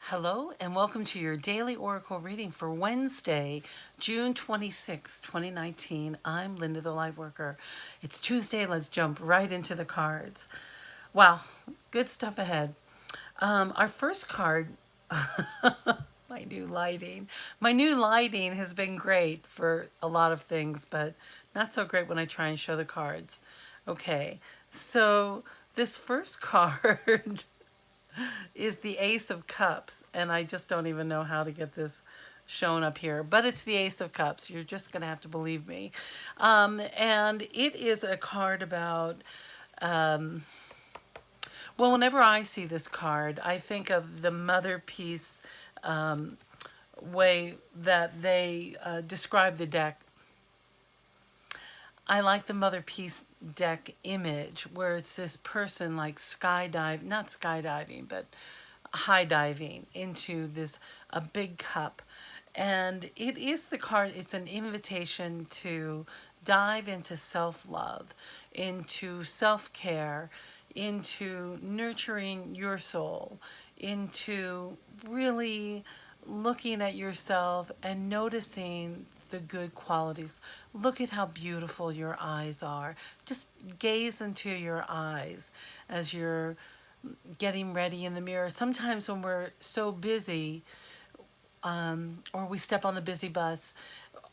Hello and welcome to your daily oracle reading for Wednesday, June 26, 2019. I'm Linda the Lightworker. It's Tuesday. Let's jump right into the cards. Wow, good stuff ahead. Our first card, my new lighting. My new lighting has been great for a lot of things, but not so great when I try and show the cards. Okay, so this first card is the Ace of Cups, and I just don't even know how to get this shown up here, but it's the Ace of Cups. You're just going to have to believe me. And it is a card about, well, whenever I see this card, I think of the Motherpeace way that they describe the deck. I like the Motherpeace deck image where it's this person like not skydiving, but high diving into a big cup. And it is the card, it's an invitation to dive into self-love, into self-care, into nurturing your soul, into really looking at yourself and noticing the good qualities. Look at how beautiful your eyes are. Just gaze into your eyes as you're getting ready in the mirror. Sometimes when we're so busy, or we step on the busy bus,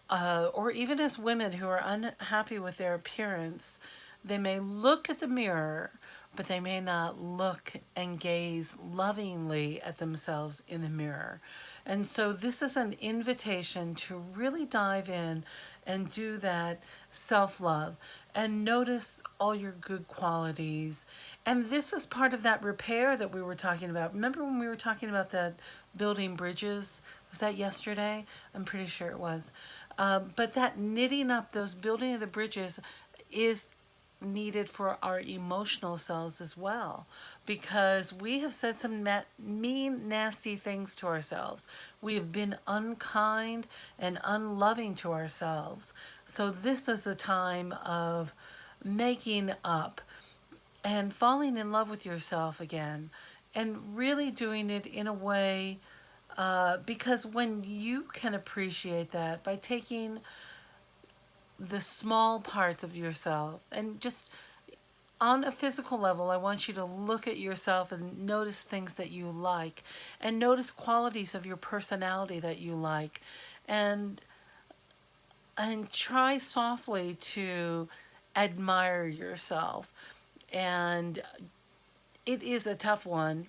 or even as women who are unhappy with their appearance, they may look at the mirror, but they may not look and gaze lovingly at themselves in the mirror. And so this is an invitation to really dive in and do that self-love and notice all your good qualities. And this is part of that repair that we were talking about. Remember when we were talking about that building bridges? Was that yesterday? I'm pretty sure it was. But that knitting up, those building of the bridges is needed for our emotional selves as well, because we have said some mean, nasty things to ourselves. We have been unkind and unloving to ourselves. So this is a time of making up and falling in love with yourself again, and really doing it in a way, because when you can appreciate that by taking the small parts of yourself and just on a physical level, I want you to look at yourself and notice things that you like and notice qualities of your personality that you like, and try softly to admire yourself. And it is a tough one.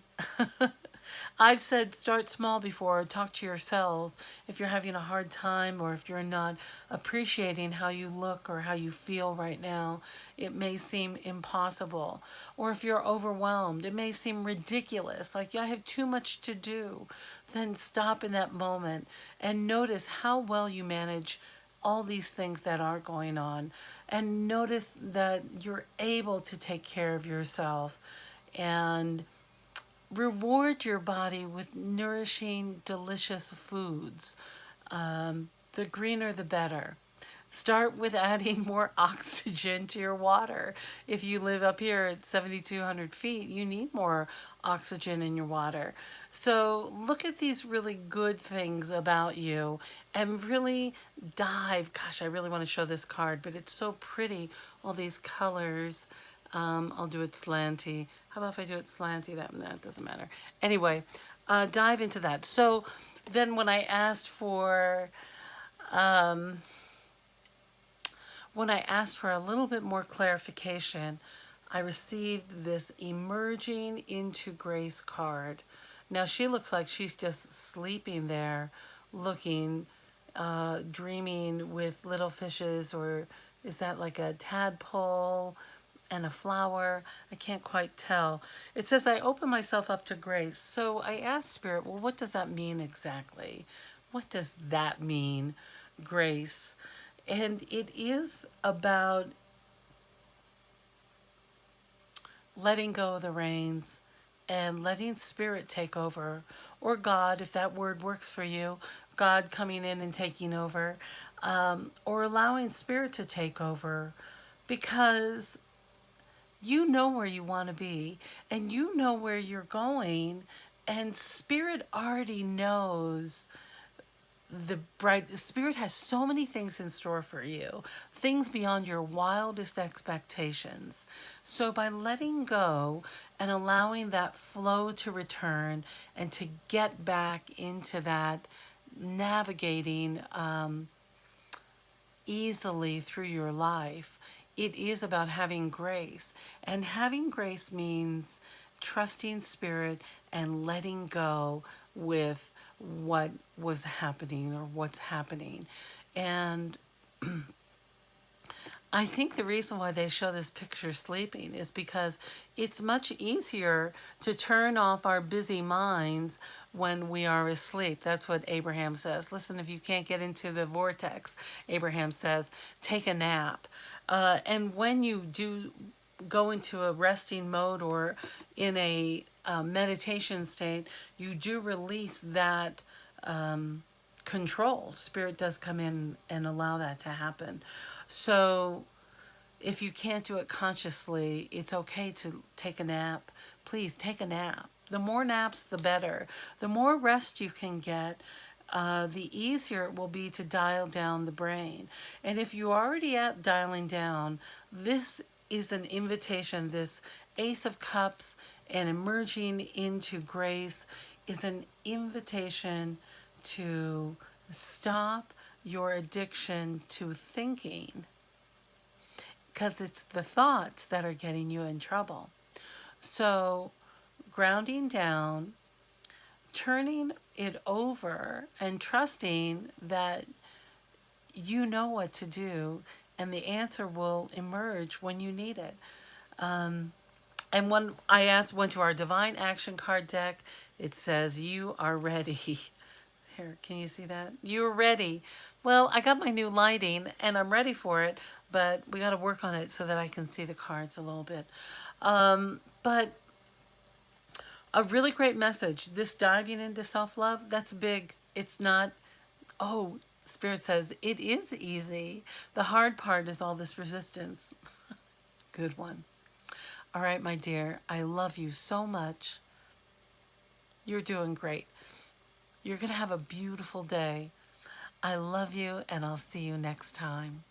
I've said start small before, talk to yourselves if you're having a hard time or if you're not appreciating how you look or how you feel right now. It may seem impossible. Or if you're overwhelmed, it may seem ridiculous, like I have too much to do. Then stop in that moment and notice how well you manage all these things that are going on, and notice that you're able to take care of yourself and reward your body with nourishing, delicious foods. The greener, the better. Start with adding more oxygen to your water. If you live up here at 7,200 feet, you need more oxygen in your water. So look at these really good things about you and really dive. Gosh, I really want to show this card, but it's so pretty. All these colors. I'll do it slanty. How about if I do it slanty? That doesn't matter. Anyway, dive into that. So then when I asked for a little bit more clarification, I received this emerging into grace card. Now she looks like she's just sleeping there, looking, dreaming with little fishes, or is that like a tadpole and a flower? I can't quite tell. It says, I open myself up to grace. So I asked Spirit, well, what does that mean exactly? What does that mean, grace? And it is about letting go of the reins and letting Spirit take over, or God, if that word works for you, God coming in and taking over, or allowing Spirit to take over, because you know where you want to be and you know where you're going, And Spirit already knows the Spirit has so many things in store for you, things beyond your wildest expectations. So by letting go and allowing that flow to return and to get back into that navigating easily through your life, it is about having grace. And having grace means trusting Spirit and letting go with what was happening or what's happening. And I think the reason why they show this picture sleeping is because it's much easier to turn off our busy minds when we are asleep. That's what Abraham says. Listen, if you can't get into the vortex, Abraham says, take a nap. And when you do go into a resting mode or in a meditation state, you do release that control. Spirit does come in and allow that to happen. So if you can't do it consciously, it's okay to take a nap. Please take a nap. The more naps, the better. The more rest you can get, the easier it will be to dial down the brain. And if you're already at dialing down, this is an invitation. This Ace of Cups and emerging into grace is an invitation to stop your addiction to thinking, because it's the thoughts that are getting you in trouble. So grounding down, turning it over and trusting that you know what to do and the answer will emerge when you need it. And when I went to our Divine Action card deck, it says, you are ready. Here, can you see that? You're ready. Well, I got my new lighting and I'm ready for it, but we got to work on it so that I can see the cards a little bit. But a really great message. This diving into self-love, that's big. It's not, oh, Spirit says it is easy. The hard part is all this resistance. Good one. All right, my dear, I love you so much. You're doing great. You're going to have a beautiful day. I love you, and I'll see you next time.